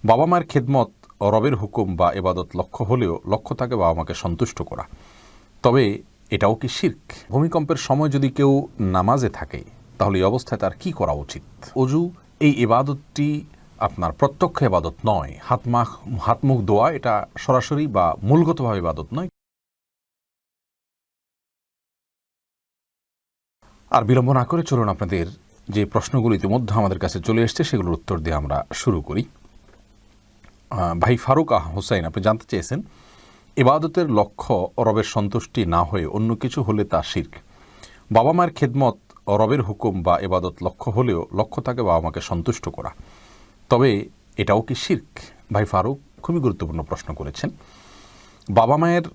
বাবা মায়ের খেদমত রবের হুকুম বা ইবাদত লক্ষ্য হলেও লক্ষ্য থাকে বাবা মাকে সন্তুষ্ট করা, তবে এটাও কি শিরক? ভূমিকম্পের সময় যদি কেউ নামাজে থাকে তাহলে এই অবস্থায় তার কি করা উচিত? অজু এই ইবাদতটি আপনার প্রত্যক্ষ ইবাদত নয়, হাত মুখ ধোয়া এটা সরাসরি বা মূলগতভাবে ইবাদত নয়। আর বিলম্ব না করে চলুন আপনাদের যে প্রশ্নগুলো ইতিমধ্যে আমাদের কাছে চলে এসছে সেগুলোর উত্তর দিয়ে আমরা শুরু করি। ভাই ফারুক হোসাইন, আপনি জানতে চেয়েছেন ইবাদতের লক্ষ্য রবের সন্তুষ্টি না হয়ে অন্য কিছু হলে তা শিরক। বাবা মায়ের খেদমত রবের হুকুম বা ইবাদত লক্ষ্য হলেও লক্ষ্য থাকে বাবা মাকে সন্তুষ্ট করা, তবে এটাও কি শিরক? ভাই ফারুক খুবই গুরুত্বপূর্ণ প্রশ্ন করেছেন। বাবা মায়ের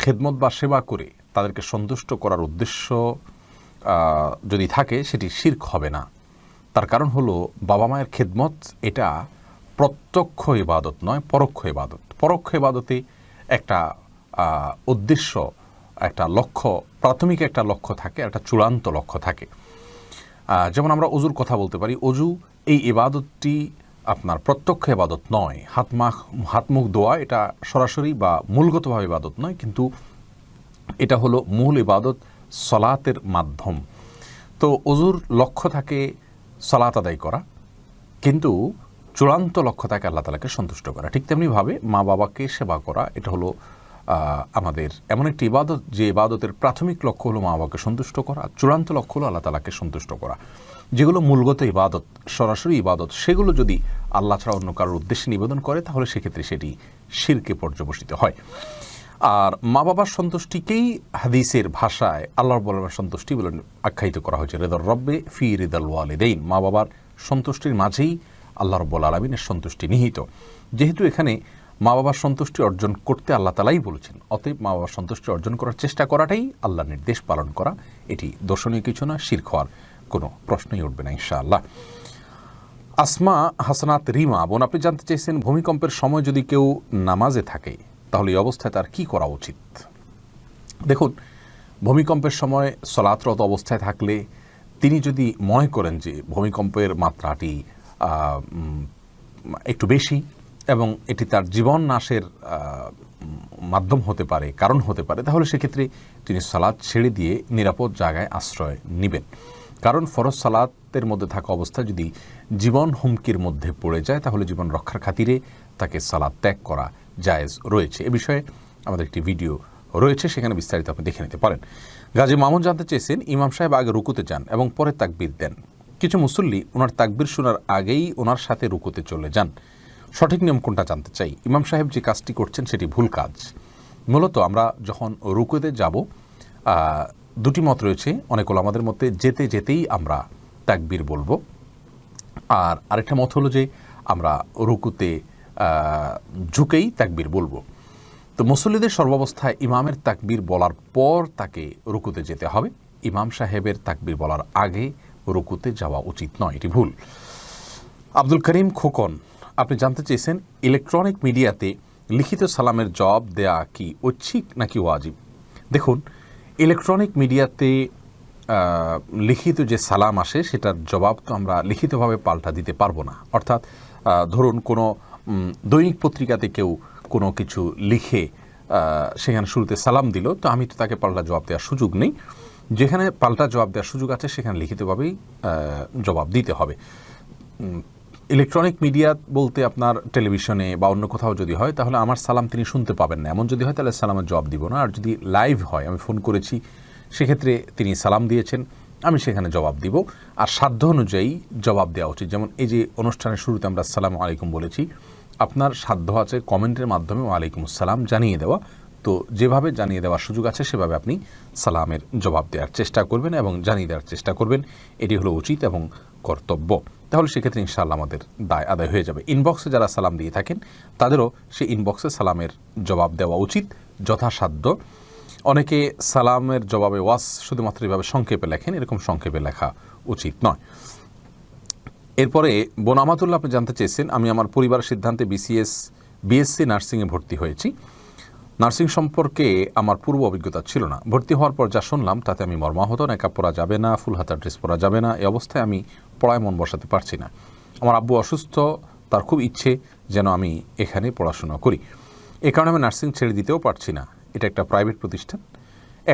খেদমত বা সেবা করে তাদেরকে সন্তুষ্ট করার উদ্দেশ্য যদি থাকে সেটি শিরক হবে না। তার কারণ হলো বাবা মায়ের খেদমত এটা প্রত্যক্ষ ইবাদত নয়, পরোক্ষ ইবাদত। পরোক্ষ ইবাদতে একটা উদ্দেশ্য, একটা লক্ষ্য, প্রাথমিক একটা লক্ষ্য থাকে, একটা চূড়ান্ত লক্ষ্য থাকে। যেমন আমরা অজুর কথা বলতে পারি, অজু এই ইবাদতটি আপনার প্রত্যক্ষ ইবাদত নয়, হাত মুখ ধোয়া এটা সরাসরি বা মূলগতভাবে ইবাদত নয়, কিন্তু এটা হলো মূল ইবাদত সলাতের মাধ্যম। তো অজুর লক্ষ্য থাকে সলাত আদায় করা, কিন্তু চূড়ান্ত লক্ষ্য থাকে আল্লাহ তাআলাকে সন্তুষ্ট করা। ঠিক তেমনিভাবে মা বাবাকে সেবা করা, এটা হলো আমাদের এমন একটি ইবাদত যে ইবাদতের প্রাথমিক লক্ষ্য হলো মা বাবাকে সন্তুষ্ট করা, চূড়ান্ত লক্ষ্য হলো আল্লাহ তাআলাকে সন্তুষ্ট করা। যেগুলো মূলগত ইবাদত, সরাসরি ইবাদত, সেগুলো যদি আল্লাহ ছাড়া অন্য কারোর উদ্দেশ্যে নিবেদন করে তাহলে সেক্ষেত্রে সেটি শিরকে পর্যবসিত হয়। আর মা বাবার সন্তুষ্টিকেই হাদিসের ভাষায় আল্লাহ রাব্বুল আলামিনের সন্তুষ্টি বলে আখ্যায়িত করা হয়েছে। রিদার রব্বে ফি রিদাল ওয়ালিদাইন, মা বাবার সন্তুষ্টির মাঝেই আল্লাহ রাব্বুল আলামিনের সন্তুষ্টি নিহিত। যেহেতু এখানে মা বাবার সন্তুষ্টি অর্জন করতে আল্লাহ তাআলাই বলেছেন, অতএব মা বাবার সন্তুষ্টি অর্জন করার চেষ্টা করাটাই আল্লাহর নির্দেশ পালন করা। এটি দর্শনীয় কিছু না, শিরক হওয়ার কোনো প্রশ্নই উঠবে না ইনশাআল্লাহ। আসমা হাসানাত রিমা বোন, আপনি জানতে চেয়েছেন ভূমিকম্পের সময় যদি কেউ নামাজে থাকে তাহলে এই অবস্থায় তার কি করা উচিত? দেখুন, ভূমিকম্পের সময় সলাতরত অবস্থায় থাকলে তিনি যদি মনে করেন যে ভূমিকম্পের মাত্রাটি একটু বেশি এবং এটি তার জীবন নাশের মাধ্যম হতে পারে, কারণ হতে পারে, তাহলে সেক্ষেত্রে তিনি সালাত ছেড়ে দিয়ে নিরাপদ জায়গায় আশ্রয় নেবেন। কারণ ফরজ সালাতের মধ্যে থাকা অবস্থায় যদি জীবন হুমকির মধ্যে পড়ে যায় তাহলে জীবন রক্ষার খাতিরে তাকে সালাত ত্যাগ করা জায়েজ রয়েছে। এ বিষয়ে আমাদের একটি ভিডিও রয়েছে, সেখানে বিস্তারিত আপনি দেখে নিতে পারেন। গাজী মামুন জানতে চেয়েছেন ইমাম সাহেব আগে রুকুতে যান এবং পরে তাকবীর দেন, কিছু মুসল্লি ওনার তাকবীর শোনার আগেই ওনার সাথে রুকুতে চলে যান, সঠিক নিয়ম কোনটা জানতে চাই। ইমাম সাহেব যে কাজটি করছেন সেটি ভুল কাজ। মূলত আমরা যখন রুকুতে যাব দুটি মত রয়েছে অনেক ওলামাদের মধ্যে, যেতে যেতেই আমরা তাকবীর বলবো, আর আরেকটা মত হলো যে আমরা রুকুতে ঝুঁকেই তাকবীর বলবো। তো মুসল্লিদের সর্বাবস্থায় ইমামের তাকবীর বলার পর তাকে রুকুতে যেতে হবে, ইমাম সাহেবের তাকবীর বলার আগে রুকুতে যাওয়া উচিত নয়, এটি ভুল। আব্দুল করিম খোকন, আপনি জানতে চেয়েছেন ইলেকট্রনিক মিডিয়াতে লিখিত সালামের জবাব দেয়া কি ঐচ্ছিক নাকি ওয়াজিব? দেখুন, ইলেকট্রনিক মিডিয়াতে লিখিত যে সালাম আসে সেটার জবাব তো আমরা লিখিতভাবে পাল্টা দিতে পারবো না। অর্থাৎ ধরুন কোনো দৈনিক পত্রিকাতে কেউ কোনো কিছু লিখে সেখানে শুরুতে সালাম দিল, তো আমি তো তাকে পাল্টা জবাব দেওয়ার সুযোগ নেই। যেখানে পাল্টা জবাব দেওয়ার সুযোগ আছে সেখানে লিখিতভাবেই জবাব দিতে হবে। ইলেকট্রনিক মিডিয়া বলতে আপনার টেলিভিশনে বা অন্য কোথাও যদি হয় তাহলে আমার সালাম তিনি শুনতে পাবেন না, এমন যদি হয় তাহলে সালামের জবাব দিব না। আর যদি লাইভ হয়, আমি ফোন করেছি, সেক্ষেত্রে তিনি সালাম দিয়েছেন, আমি সেখানে জবাব দিব। আর সাধ্য অনুযায়ী জবাব দেওয়া উচিত। যেমন এই যে অনুষ্ঠানের শুরুতে আমরা আসসালামু আলাইকুম বলেছি, আপনার সাধ্য আছে কমেন্টের মাধ্যমে ওয়ালাইকুম আসসালাম জানিয়ে দেওয়া। তো যেভাবে জানিয়ে দেওয়ার সুযোগ আছে সেভাবে আপনি সালামের জবাব দেওয়ার চেষ্টা করবেন এবং জানিয়ে দেওয়ার চেষ্টা করবেন, এটি হলো উচিত এবং কর্তব্য। তাহলে সেক্ষেত্রে ইনশাআল্লাহ আমাদের দায় আদায় হয়ে যাবে। ইনবক্সে যারা সালাম দিয়ে থাকেন তাদেরও সেই ইনবক্সে সালামের জবাব দেওয়া উচিত যথাসাধ্য। অনেকে সালামের জবাবে ওয়াস শুধুমাত্র এভাবে সংক্ষেপে লেখেন, এরকম সংক্ষেপে লেখা উচিত নয়। এরপরে বোন আমাতুল্লাহ, আপনি জানতে চেয়েছেন আমি আমার পরিবারের সিদ্ধান্তে বিএসসি নার্সিংয়ে ভর্তি হয়েছি। নার্সিং সম্পর্কে আমার পূর্ব অভিজ্ঞতা ছিল না। ভর্তি হওয়ার পর যা শুনলাম তাতে আমি মর্মাহত। নেকাব পরা যাবে না, ফুল হাতা ড্রেস পরা যাবে না, এই অবস্থায় আমি পড়ায় মন বসাতে পারছি না। আমার আব্বু অসুস্থ, তার খুব ইচ্ছে যেন আমি এখানে পড়াশোনা করি, এ কারণে আমি নার্সিং ছেড়ে দিতেও পারছি না। এটা একটা প্রাইভেট প্রতিষ্ঠান।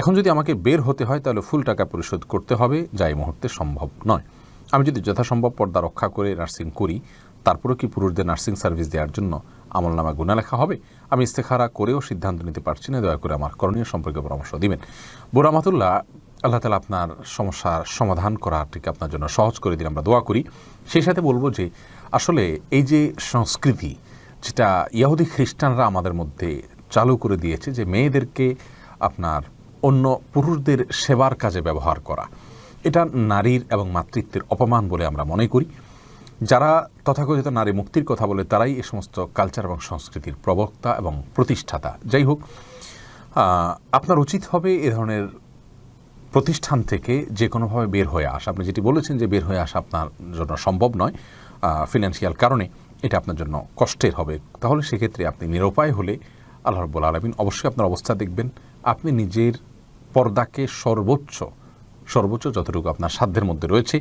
এখন যদি আমাকে বের হতে হয় তাহলে ফুল টাকা পরিশোধ করতে হবে, যা এই মুহূর্তে সম্ভব নয়। আমি যদি যথাসম্ভব পর্দা রক্ষা করে নার্সিং করি, তারপরেও কি পুরুষদের নার্সিং সার্ভিস দেওয়ার জন্য আমলনামা গুনাহ লেখা হবে? আমি ইস্তেখারা করেও সিদ্ধান্ত নিতে পারছি না। দয়া করে আমার করণীয় সম্পর্কে পরামর্শ দিবেন। বুড়া রহমাতুল্লাহ, আল্লাহ তাআলা আপনার সমস্যার সমাধান করাটিকে আপনার জন্য সহজ করে দিন, আমরা দোয়া করি। সেই সাথে বলবো যে আসলে এই যে সংস্কৃতি, যেটা ইহুদি খ্রিস্টানরা আমাদের মধ্যে চালু করে দিয়েছে, যে মেয়েদেরকে আপনার অন্য পুরুষদের সেবার কাজে ব্যবহার করা, এটা নারীর এবং মাতৃত্বের অপমান বলে আমরা মনে করি। যারা তথাকথিত নারী মুক্তির কথা বলে তারাই এই সমস্ত কালচার এবং সংস্কৃতির প্রবক্তা এবং প্রতিষ্ঠাতা। যাই হোক, আপনার উচিত হবে এ ধরনের প্রতিষ্ঠান থেকে যে কোনোভাবে বের হয়ে আসা। আপনি যেটি বলেছেন যে বের হয়ে আসা আপনার জন্য সম্ভব নয় ফিনান্সিয়াল কারণে, এটা আপনার জন্য কষ্টের হবে। তাহলে সেক্ষেত্রে আপনি নিরুপায় হলে আল্লাহ রাব্বুল আলামিন অবশ্যই আপনার অবস্থা দেখবেন। আপনি নিজের পর্দাকে সর্বোচ্চ যতটুকু আপনার সাধ্যের মধ্যে রয়েছে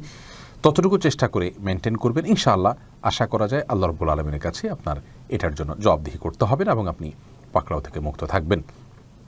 ততটুকু চেষ্টা করে মেনটেন করবেন। ইনশাআল্লাহ আশা করা যায় আল্লাহ রাব্বুল আলামিনের কাছে আপনার এটার জন্য জবাবদিহি করতে হবে না এবং আপনি পাকড়াও থেকে মুক্ত থাকবেন।